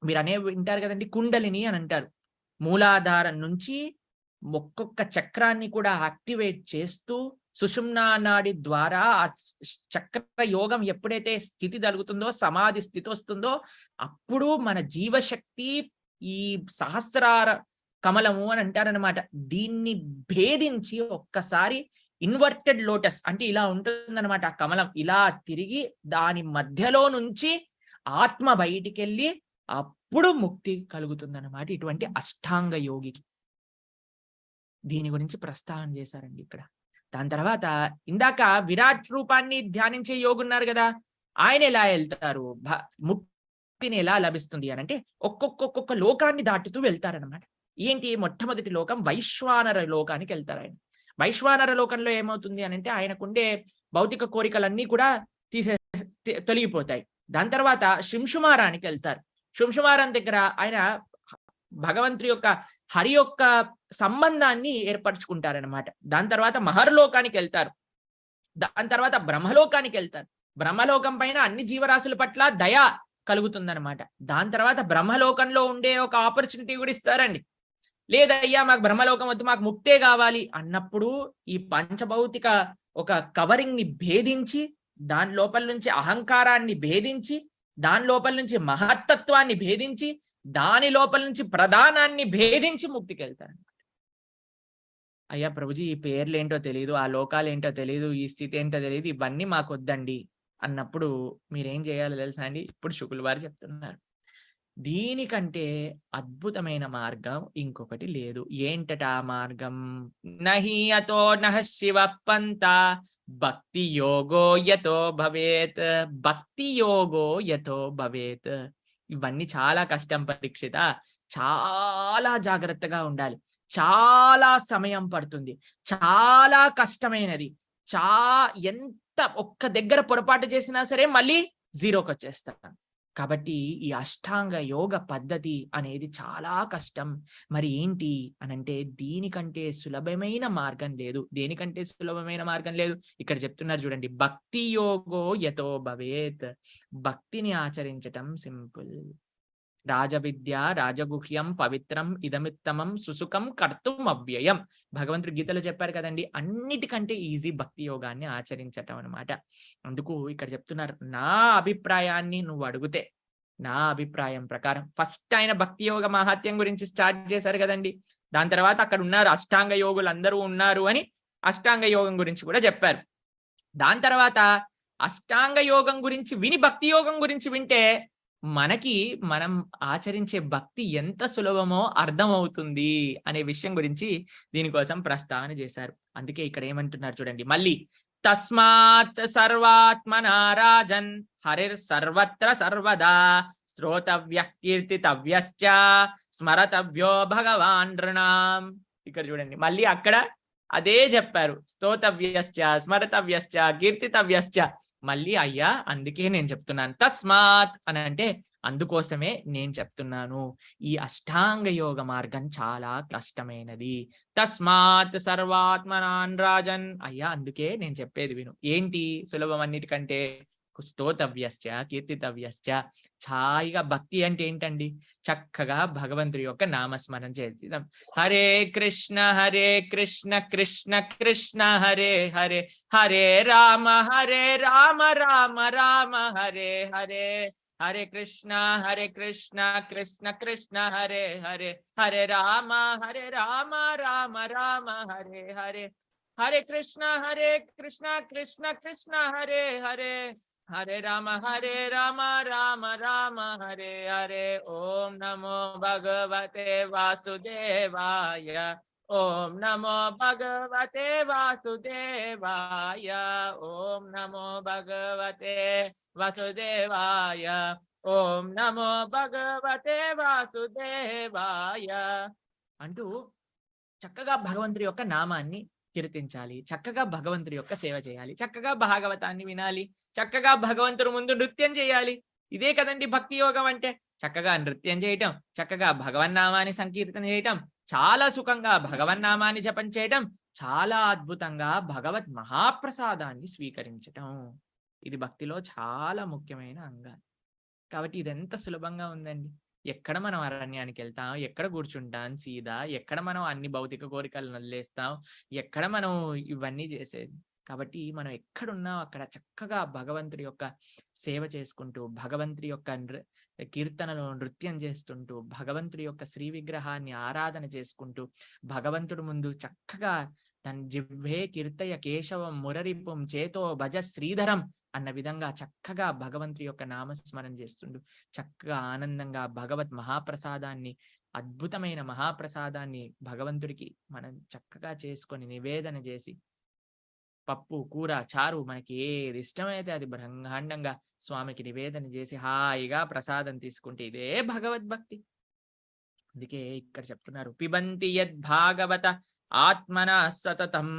మీరు వింటారు కదండి, కుండలిని అని అంటారు. మూలాధారం నుంచి ఒక్కొక్క చక్రాన్ని కూడా యాక్టివేట్ చేస్తూ సుషుమ్నా నాడి ద్వారా ఆ చక్ర యోగం ఎప్పుడైతే స్థితి జరుగుతుందో, సమాధి స్థితి వస్తుందో, అప్పుడు మన జీవశక్తి ఈ సహస్రార కమలము అని అంటారనమాట. దీన్ని భేదించి ఒక్కసారి ఇన్వర్టెడ్ లోటస్ అంటే ఇలా ఉంటుందన్నమాట. ఆ కమలం ఇలా తిరిగి దాని మధ్యలో నుంచి ఆత్మ బయటికెళ్ళి అప్పుడు ముక్తి కలుగుతుందన్నమాట ఇటువంటి అష్టాంగ యోగికి. దీని గురించి ప్రస్తావన చేశారండి ఇక్కడ. దాని తర్వాత ఇందాక విరాట్ రూపాన్ని ధ్యానించే యోగున్నారు కదా, ఆయన ఎలా వెళ్తారు, ముక్తిని ఎలా లభిస్తుంది అని అంటే ఒక్కొక్క లోకాన్ని దాటుతూ వెళ్తారనమాట. ఏంటి, మొట్టమొదటి లోకం వైశ్వానర లోకానికి వెళ్తారు ఆయన. వైశ్వానర లోకంలో ఏమవుతుంది అని అంటే ఆయనకుండే భౌతిక కోరికలన్నీ కూడా తొలగిపోతాయి. దాని తర్వాత శింషుమారానికి వెళ్తారు. శింషుమారం దగ్గర ఆయన భగవంతుడి యొక్క హరి యొక్క సంబంధాన్ని ఏర్పరచుకుంటారనమాట. దాని తర్వాత మహర్లోకానికి వెళ్తారు. దాని తర్వాత బ్రహ్మలోకానికి వెళ్తారు. బ్రహ్మలోకం పైన అన్ని జీవరాశుల పట్ల దయ కలుగుతుందనమాట. దాని తర్వాత బ్రహ్మలోకంలో ఉండే ఒక ఆపర్చునిటీ కూడా ఇస్తారండి. లేదయ్యా మాకు బ్రహ్మలోకం వద్దు, మాకు ముక్తే కావాలి అన్నప్పుడు ఈ పంచభౌతిక ఒక కవరింగ్ ని భేదించి, దాని లోపల నుంచి అహంకారాన్ని భేదించి, దాని లోపల నుంచి మహత్తత్వాన్ని భేదించి, దాని లోపల నుంచి ప్రధానాన్ని భేదించి ముక్తికి వెళ్తారు. అయ్యా ప్రభుజీ ఈ పేర్లు ఏంటో తెలియదు, ఆ లోకాలు ఏంటో తెలియదు, ఈ స్థితి ఏంటో తెలియదు, ఇవన్నీ మాకు వద్దండి అన్నప్పుడు మీరేం చేయాలో తెలుసా అండి? ఇప్పుడు శుకుల వారు చెప్తున్నారు. దీనికంటే అద్భుతమైన మార్గం ఇంకొకటి లేదు. ఏంటట ఆ మార్గం? నహి అతో నహ శివ పంత భక్తి యోగో యతో భవేత్. భక్తి యోగో యతో భవేత్. ఇవన్నీ చాలా కష్టం పరీక్షిత. చాలా జాగ్రత్తగా ఉండాలి. చాలా సమయం పడుతుంది. చాలా కష్టమైనది. ఎంత ఒక్క దగ్గర పొరపాటు చేసినా సరే మళ్ళీ జీరోకి వచ్చేస్తాం. కాబట్టి ఈ అష్టాంగ యోగ పద్ధతి అనేది చాలా కష్టం. మరి ఏంటి అనంటే దీనికంటే సులభమైన మార్గం లేదు. దేనికంటే సులభమైన మార్గం లేదు? ఇక్కడ చెప్తున్నారు చూడండి, భక్తి యోగో యతో భవేత్. భక్తిని ఆచరించటం సింపుల్. రాజవిద్య రాజగుహ్యం పవిత్రం ఇదమిత్తమం సుసుఖం కర్తుం అవ్యయం. భగవంతుడు గీతలో చెప్పారు కదండి, అన్నిటికంటే ఈజీ భక్తి యోగాన్ని ఆచరించటం అనమాట. అందుకు ఇక్కడ చెప్తున్నారు, నా అభిప్రాయాన్ని నువ్వు అడిగితే, నా అభిప్రాయం ప్రకారం ఫస్ట్ ఆయన భక్తి యోగ మహాత్యం గురించి స్టార్ట్ చేశారు కదండి. దాని తర్వాత అక్కడ ఉన్నారు అష్టాంగ యోగులు అందరూ ఉన్నారు అని అష్టాంగ యోగం గురించి కూడా చెప్పారు. దాని తర్వాత అష్టాంగ యోగం గురించి విని భక్తి యోగం గురించి వింటే మనం ఆచరించే భక్తి ఎంత సులభమో అర్థమవుతుంది అనే విషయం గురించి దీనికోసం ప్రస్తావన చేశారు. అందుకే ఇక్కడ ఏమంటున్నారు చూడండి, మళ్ళీ తస్మాత్ సర్వాత్మనా రాజన్ హరిర్ సర్వత్ర సర్వదా శ్రోతవ్య కీర్తితవ్యశ్చ స్మరతవ్యో భగవాన్ నృణాం. ఇక్కడ చూడండి మళ్ళీ అక్కడ అదే చెప్పారు, స్తోతవ్యశ్చ స్మరతవ్యశ్చ కీర్తితవ్యశ్చ. మళ్ళీ అయ్యా అందుకే నేను చెప్తున్నాను, తస్మాత్ అని అంటే అందుకోసమే నేను చెప్తున్నాను, ఈ అష్టాంగ యోగ మార్గం చాలా కష్టమైనది. తస్మాత్ సర్వాత్మనాన్ రాజన్. అయ్యా అందుకే నేను చెప్పేది విను. ఏంటి సులభం అన్నిటికంటే? స్తోతవ్యశ్చ కీర్తితవ్యశ్చ. ఛాయిగా భక్తి అంటే ఏంటండి? చక్కగా భగవంతుడి యొక్క నామస్మరణ చేద్దాం. హరే కృష్ణ కృష్ణ కృష్ణ హరే హరే, హరే రామ రామ రామ హరే హరే, హరే కృష్ణ కృష్ణ కృష్ణ హరే హరే, హరే రామ రామ రామ హరే హరే, హరే కృష్ణ కృష్ణ కృష్ణ హరే హరే, హరే రామ రామ రామ హరే హరే. ఓం నమో భగవతే వాసుదేవాయ, ఓం నమో భగవతే వాసుదేవాయ, ఓం నమో భగవతే వాసుదేవాయ, ఓం నమో భగవతే వాసుదేవాయ అంటూ చక్కగా భగవంతుడి యొక్క నామాన్ని కీర్తించాలి, చక్కగా భగవంతుడి యొక్క సేవ చేయాలి, చక్కగా భాగవతాన్ని వినాలి, చక్కగా భగవంతుడి ముందు నృత్యం చేయాలి. ఇదే కదండి భక్తి యోగం అంటే. చక్కగా నృత్యం చేయటం, చక్కగా భగవన్నామాన్ని సంకీర్తన చేయటం, చాలా సుఖంగా భగవన్నామాన్ని జపం చేయటం, చాలా అద్భుతంగా భగవత్ మహాప్రసాదాన్ని స్వీకరించటం. ఇది భక్తిలో చాలా ముఖ్యమైన అంగం. కాబట్టి ఇది ఎంత సులభంగా ఉందండి. ఎక్కడ మనం అరణ్యానికి వెళ్తాం, ఎక్కడ కూర్చుంటాం సీదా, ఎక్కడ మనం అన్ని భౌతిక కోరికలను వదిలేస్తాం, ఎక్కడ మనం ఇవన్నీ చేసేది. కాబట్టి మనం ఎక్కడున్నా అక్కడ చక్కగా భగవంతుడి యొక్క సేవ చేసుకుంటూ, భగవంతుడి యొక్క కీర్తనలో నృత్యం చేస్తుంటూ, భగవంతుడి యొక్క శ్రీ విగ్రహాన్ని ఆరాధన చేసుకుంటూ, భగవంతుడి ముందు చక్కగా తన్ జిహ్వే కీర్తయ కేశవం మురరిపుం చేతో భజ శ్రీధరం అన్న విధంగా చక్కగా భగవంతుడి యొక్క నామస్మరణ చేస్తుండు చక్కగా ఆనందంగా భగవత్ మహాప్రసాదాన్ని అద్భుతమైన మహాప్రసాదాన్ని భగవంతుడికి మనం చక్కగా చేసుకొని నివేదన చేసి పప్పు కూర చారు మనకి ఏది ఇష్టమైతే అది బ్రహ్మాండంగా స్వామికి నివేదన చేసి హాయిగా ప్రసాదం తీసుకుంటే ఇదే భగవద్భక్తి. అందుకే ఇక్కడ చెప్తున్నారు పిబంతి యద్భాగవత ఆత్మన సతతం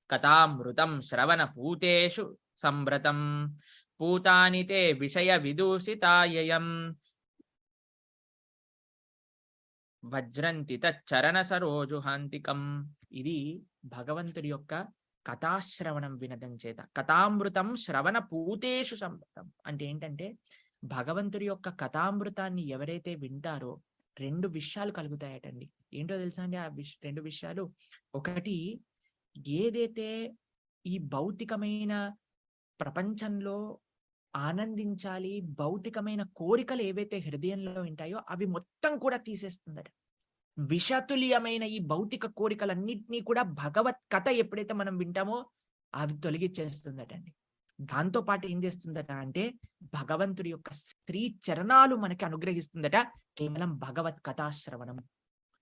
కథామృతం శ్రవణ పూతేషు సంభ్రతం పూతాని తే విషయ విదూషితాయయం వజ్రంతి తచ్చరణ సరోజుహాంతికం. ఇది భగవంతుడి యొక్క కథాశ్రవణం వినడం చేత. కథామృతం శ్రవణ పూతేషు సంభ్రతం అంటే ఏంటంటే భగవంతుడి యొక్క కథామృతాన్ని ఎవరైతే వింటారో 2 విషయాలు కలుగుతాయటండి. ఏంటో తెలుసా అండి ఆ 2 విషయాలు? ఒకటి, ఏదైతే ఈ భౌతికమైన ప్రపంచంలో ఆనందించాలి, భౌతికమైన కోరికలు ఏవైతే హృదయంలో ఉంటాయో అవి మొత్తం కూడా తీసేస్తుందట. విషతుల్యమైన ఈ భౌతిక కోరికలన్నిటినీ కూడా భగవత్ కథ ఎప్పుడైతే మనం వింటామో అవి తొలగిచ్చేస్తుందటండి. దాంతో పాటు ఏం చేస్తుందట అంటే భగవంతుడి యొక్క శ్రీ చరణాలు మనకి అనుగ్రహిస్తుందట కేవలం భగవత్ కథాశ్రవణం.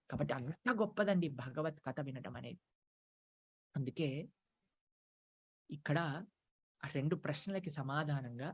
కాబట్టి అంత గొప్పదండి భగవత్ కథ వినటం అనేది. అందుకే ఇక్కడ ఆ 2 ప్రశ్నలకి సమాధానంగా